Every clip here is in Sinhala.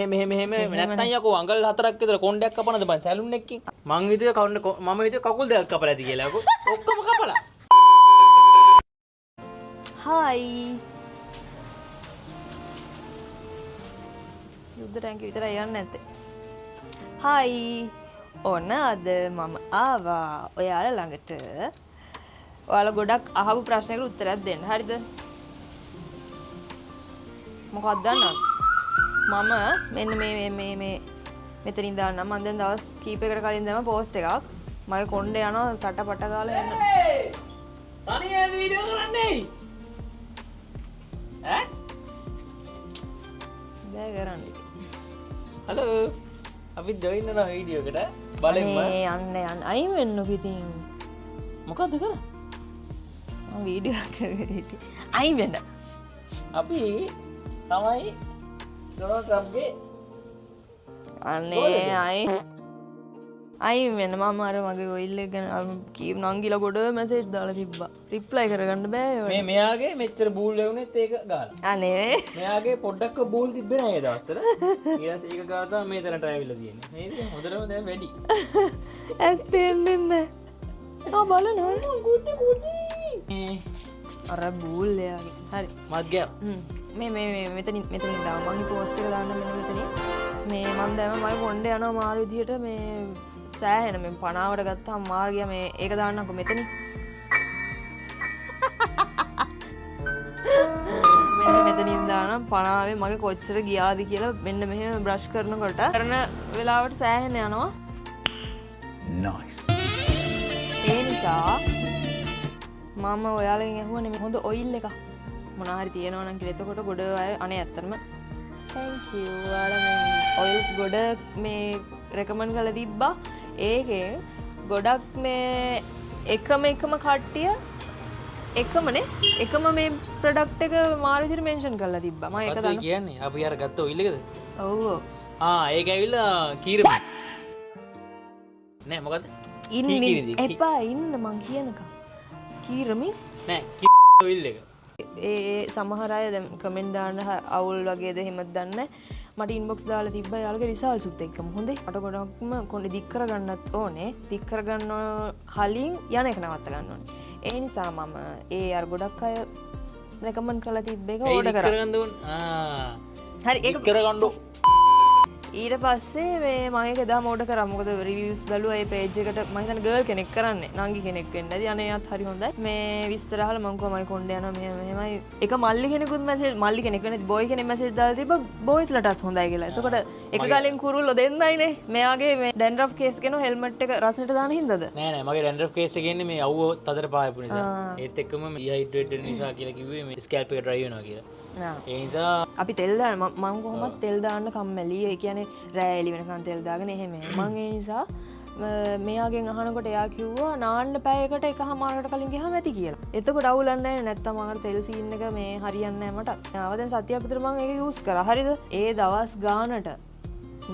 මෙහෙම නැත්නම් යකෝ අඟල් 4ක් විතර කොණ්ඩයක් කපනද බං සැලුන් එකකින් මං හිතුවේ මම හිතුවේ කකුල් දෙකක් කපලා ඇති කියලා යකෝ ඔක්කොම කපලා හායි යුද්ධ ටැංකිය විතරයි යන්නේ නැත්තේ හායි ඔන්න අද මම ආවා ඔයාලා ළඟට ඔයාලා ගොඩක් අහපු ප්‍රශ්නයකට උත්තරයක් දෙන්න හරිද මොකක්ද දන්නවද මම මෙන්න මේ මෙතනින් දාන්නම් මම දැන් දවස් කීපයකට කලින් දැම්ම පෝස්ට් එකක් මගේ කොණ්ඩේ යනවා සටපට ගාලා එන්න තනියෙන් වීඩියෝ කරන්නේ ඈ බෑ කරන්නේ හලෝ අපි ජොයින් වෙනවා වීඩියෝ එකට බලන්න යන්න අයින් වෙන්නු ඉතින් මොකද්ද කරන්නේ මම වීඩියෝ කරගෙන හිටියේ අයින් වෙන්න අපි තමයි ඩොනල්ඩ් ට්‍රම්ප්ගේ අනේ අයින් වෙන්න මම අර මගේ ඔයිල් එක ගැන කීප නංගිලා ගොඩ මැසේජ් දාලා තිබ්බා රිප්ලයි කරගන්න බෑ මේ මෙයාගේ මෙච්චර බූල් ලැබුණෙත් ඒක ගාලා අනේ මෙයාගේ පොඩ්ඩක් බූල් තිබ්බේ නෑ ඒ දවස්වල ඊට පස්සේ ඒක ගාලා තමයි මේ තැනට ආවිල්ලා තියෙන්නේ නේද හොඳටම දැන් වැඩි ඇස් පේන්නේ නැහැ බලන්න ගුඩි අර බූල් එයාගේ හරි මත් ගෑව මේ මෙතනින් දාන්න මගේ පෝස්ට් එක දාන්න මෙන්න මෙතනින් මේ මම දැම්ම මගේ කොණ්ඩේ යනවා මාරු විදියට මේ සෑහෙන මේ 50වට ගත්තාම මාරු ගියා මේ ඒක දාන්නම්කො මෙතනින් මෙන්න මෙතනින් දානම් 50වේ මගේ කොච්චර ගියාද කියලා මෙන්න මෙහෙම බ්‍රෂ් කරනකොට කරන වෙලාවට සෑහෙන යනවා nice ඒ නිසා මම ඔයාලගෙන් ඇහුවනේ මේ හොඳ ඔයිල් එකක් මොනාහරි තියෙනවා නම් කියලා එතකොට ගොඩ අය අනේ ඇත්තටම thank you ඔයාලා මේ ඔයිල්ස් ගොඩ මේ රෙකමන්ඩ් කරලා තිබ්බා ඒකේ ගොඩක් මේ එකම කට්ටිය එකම මේ ප්‍රොඩක්ට් එක මාරු විදිහට මෙන්ෂන් කරලා තිබ්බා මම ඒක දන්නවා කියන්නේ අපි අර ගත්ත ඔයිල් එකද ඔව් ඒක ඇවිල්ලා කීරම නෑ මොකද්ද එපා ඉන්න මං කියනකම් කීරමින් නෑ ඔයිල් එක ඒ සමහර අය දැන් කමෙන්ට් දාන්න අවුල් වගේද එහෙමත් දන්නේ මට ඉන්බොක්ස් දාලා තිබ්බා යාළුවගේ රිසල්ට්ස් එක්කම හොඳේ මට ගොඩක්ම කොණ්ඩේ දික් කරගන්නත් ඕනේ දික් කරගන්න කලින් යන එක නවත්ත ගන්න ඕනේ ඒ නිසා මම ඒ අර ගොඩක් අය රෙකමන්ඩ් කරලා තිබ්බ එක ඕඩර් කරා හරි ඒක කරගන්න ඊට පස්සේ මේ මම ඒක එදාම ඕඩර් කරා මොකද රිවිව්ස් බැලුවා ඒ පේජ් එකට මම හිතන්නේ ගර්ල් කෙනෙක් කරන්නේ නංගි කෙනෙක් වෙන්න ඇති අනේ යාත් හරි හොඳයි මේ විස්තර අහලා මම කොහමයි කොණ්ඩේ යනවා මෙහෙමයි ඒක මල්ලි කෙනෙකුත් මැසේජ් මල්ලි කෙනෙක් වෙන්නේ බොයි කෙනෙක් මැසේජ් දාලා තිබ්බා බොයිස්ලටත් හොඳයි කියලා එතකොට එක ගාලෙන් කුරුල්ලෝ දෙන්නයිනේ මෙයාගේ මේ ඩැන්ඩ්‍රෆ් කේස් කෙනු හෙල්මට් එක රසනට දාන හින්දාද නෑ මගේ ඩැන්ඩ්‍රෆ් කේස් එක ඉන්නේ මේ අවුව තදට පායපු නිසා ඒත් එක්කම ඩිහයිඩ්‍රේට් වෙන නිසා කියලා කිව්වේ මේ ස්කැල්ප් එක ඩ්‍රයි වෙනවා කියලා ඒ නිසා අපි තෙල් දාන්න මම කොහොමද තෙල් දාන්න කම්මැලි ඒ කියන්නේ රෑ එළි වෙනකන් තෙල් දාගෙන එහෙම මම ඒ නිසා මෙයාගෙන් අහනකොට එයා කිව්වා නාන්න පැයකට එකමාරකට කලින් ගියාම ඇති කියලා. එතකොට අවුලක් නැහැ නැත්තම් මම තෙල් සීන් එක මේ හරියන්නේ නැහැ මට. ආව දැන් සතියක් විතර මම ඒක යූස් කරා. හරිද? ඒ දවස් ගානට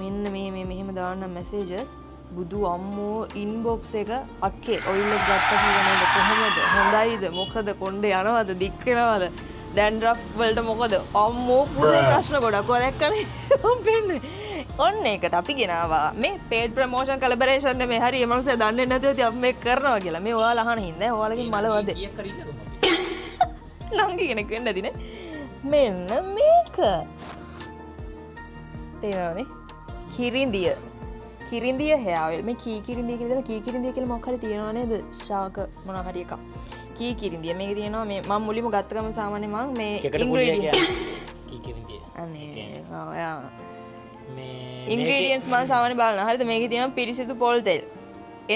මෙන්න මෙහෙම දාන්න මැසේජස් බුදු අම්මෝ ඉන්බොක්ස් එක අක්කේ ඔයිල් එක ගත්ත කියලා නේද කොහොමද? හොඳයිද? මොකද කොණ්ඩේ යනවද? දික් වෙනවද? ඩැන්ඩ්‍රෆ් වලට මොකද අම්මෝ පුදුම ප්‍රශ්න ගොඩක් ඔය දැක්කනේ මම පෙන්නේ ඔන්න ඒකට අපි ගෙනාවා මේ පේඩ් ප්‍රොමෝෂන් කොලැබොරේෂන් මේ හරි මේ මනුස්සයා දන්නේ නැතුව ඉතින් අපි මේක කරනවා කියලා මේ ඔයාලා අහන හින්දා ඔයාලගෙන් මලවද නංගි කෙනෙක් වෙන්න ඇතිනේ මෙන්න මේක තේරෙනවනේ කිරින්දිය hair oil මේ කිරින්දිය කියලා දෙන කිරින්දිය කියලා මොකක් හරි තියනවා නේද ශාක මොනවා හරි එකක් කිරින්දිය මේක තියෙනවා මේ මම මුලින්ම ගත්ත ගමන් සාමාන්‍යයෙන් මම මේ ඉන්ග්‍රීඩියන්ට් කිරින්දිය අනේ ඔයා මේ ඉන්ග්‍රීඩියන්ට්ස් මම සාමාන්‍යයෙන් බලනවා හරිද මේකේ තියෙනවා පිරිසිදු පොල් තෙල්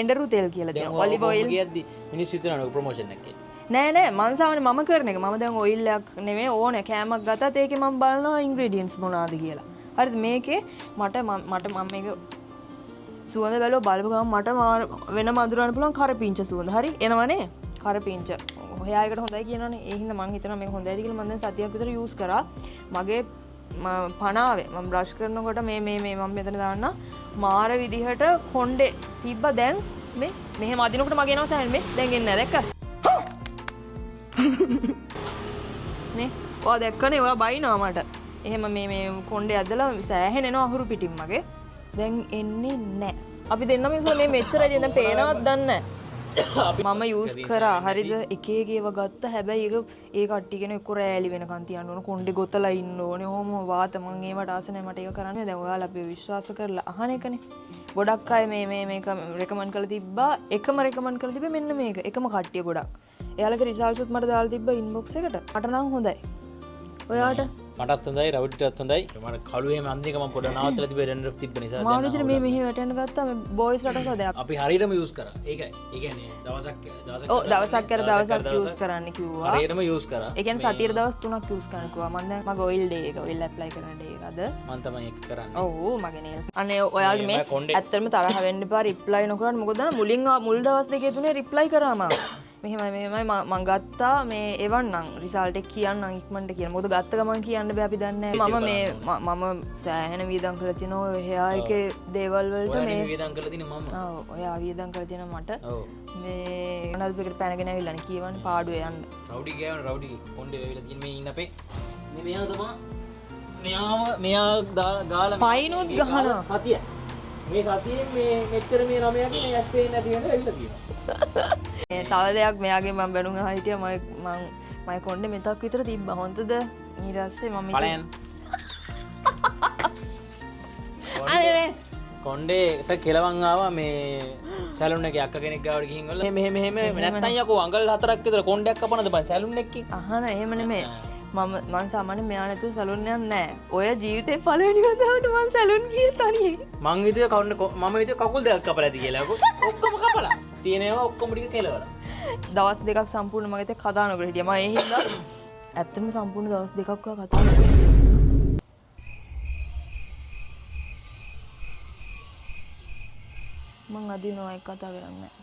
එඬරු තෙල් කියලා තියෙනවා ඔලිව් ඔයිල් කියද්දි මිනිස්සු හිතනවා ප්‍රොමෝෂන් එකක් නෑ මම සාමාන්‍යයෙන් මම කරන එක මම දැන් ඔයිල් එකක් නෙමෙයි ඕනේ කෑමක් ගත්තත් ඒකේ මම බලනවා ඉන්ග්‍රීඩියන්ට්ස් මොනවාද කියලා හරිද මේකේ මට මේක සුවඳ බැලුවා බලපු ගමන් මට වෙන මధుරවන්න පුළුවන් කරපිංච සුවඳ හරි එනවනේ කරපිංච හොයා එකට හොඳයි කියනවනේ ඒ හින්දා මම හිතනවා මේක හොඳයිද කියලා මම දැන් සතියක් විතර යූස් කරා මගේ 50වේ මම බ්‍රෂ් කරනකොට මේ මම මෙතන දාන්න මාර විදිහට කොණ්ඩේ තිබ්බා දැන් මේ මෙහෙම අදිනකොට මගේ එනවා සෑහෙන මේ දැන් එන්නේ නැහැ දැක්කද නේ ඔයා දැක්කනේ ඔයා බයිනවා මට එහෙම මේ කොණ්ඩේ ඇදලා සෑහෙන එනවා අහුරු පිටින් මගේ. දැන් එන්නේ නැහැ. අපි දෙන්නම ඉස්සර මේ මෙච්චරයි දැන් පේනවත් දන්නේ මම යූස් කරා හරිද එක එක ඒවා ගත්ත හැබැයි ඒ කට්ටිය කියන එක රෑලි වෙනකන් තියන්න ඕන කොණ්ඩේ ගොතලා ඉන්න ඕනේ. ඔහොම වාත මං ඒවට ආස නැහැ මට ඒක කරන්න. දැන් ඔයාලා අපි විශ්වාස කරලා අහන එකනේ. ගොඩක් අය මේක රෙකමන්ඩ් කරලා තිබ්බා. එකම රෙකමන්ඩ් කරලා තිබ්බේ මෙන්න මේක. එකම කට්ටිය ගොඩක්. එයාලගේ රිසල්ට්ස් උත් මට දාලා තිබ්බා ඉන්බොක්ස් එකට. මට නම් හොඳයි. ඔයාට මටත් හොඳයි රවුඩිටත් හොඳයි. මට කළුවේ මන්දික මම පොඩ නවත්තලා තිබ්බේ රෙන්ඩර් තිබ්බ නිසා මාව විතර මේ මෙහෙ වැටෙන්න ගත්තා මේ බොයිස් රටක දැන් අපි හරියටම යූස් කරා. ඒකයි. ඒ කියන්නේ දවසක් කර දවසක් යූස් කරන්න කිව්වා. හරියටම යූස් කරා. ඒ කියන්නේ සතියේ දවස් 3ක් යූස් කරන්න කිව්වා. මම දැන් මගේ ඔයිල් ඩේ එක ඔයිල් ඇප්ලයි කරන ඩේ එක අද. මම තමයි ඒක කරන්නේ. ඔව් මගේ නේල්ස්. අනේ ඔයාලට මේ ඇත්තටම තරහ වෙන්න එපා රිප්ලයි නොකරන්න. මොකද මුල් දවස් දෙකේ තුනේ රිප්ලයි කරා මම. මෙහෙමයි මං ගත්තා මේ එවන්නම් රිසල්ට් එක කියන්නම් ඉක්මනට කියලා. මොකද ගත්ත ගමන් කියන්න බෑ අපි දන්නේ නැහැ. මම සෑහෙන වියදම් කරලා තිනවා එහා එකේ දේවල් වලට මේ වියදම් කරලා තිනේ මම. ඔව් ඔයා වියදම් කරලා තිනවා මට. ඔව්. මේ මොනවද පිටට පැනගෙන ඇවිල්ලානේ කියවන්නේ පාඩුවේ යන්න. රවුඩි ගෑවන රවුඩි කොණ්ඩේ වෙවිලා තියෙන මේ ඉන්න අපේ මේ මෙයා තමයි මෙයා ගාලා පයින්ොත් ගහනවා. සතිය. මේ සතියේ මේ මෙච්චර මේ ළමයාගේ මේ ඇස් පේන්නේ නැති වෙන ඇවිල්ලා තියෙනවා. තව දෙයක් මෙයාගේ මම බැනුම් අහලා හිටියා මම කොණ්ඩේ මෙතක් විතර තිබ්බා හොඳද ඊට පස්සේ මම බලයන් අනේ කොණ්ඩේට කෙලවන් ආවා මේ සැලුන් එකේ අක්ක කෙනෙක් ගාවට ගිහින් වල මෙහෙම නැත්නම් යකෝ අඟල් 4ක් විතර කොණ්ඩයක් කපනද බං සැලුන් එකකින් අහන එහෙම නෙමෙයි මම සාමාන්‍යයෙන් මෙයා නැතුව සැලුන් යන්නේ නැහැ. ඔය ජීවිතේ පළවෙනි වතාවට මම සැලුන් ගියේ තනියෙන්. මං හිතුවේ මම හිතුවේ කකුල් දෙකක් කපලා ඇති කියලා. ඔක්කොම කපලා. තියෙනවා ඔක්කොම ටික කෙලවලා. දවස් දෙකක් සම්පූර්ණ මගේ තේ කතා නොකර හිටියා. මම ඒ හින්දා ඇත්තටම සම්පූර්ණ දවස් දෙකක් ඔයා කතා නොකර මං අදිනවා එක කතා කරන්නේ නැහැ.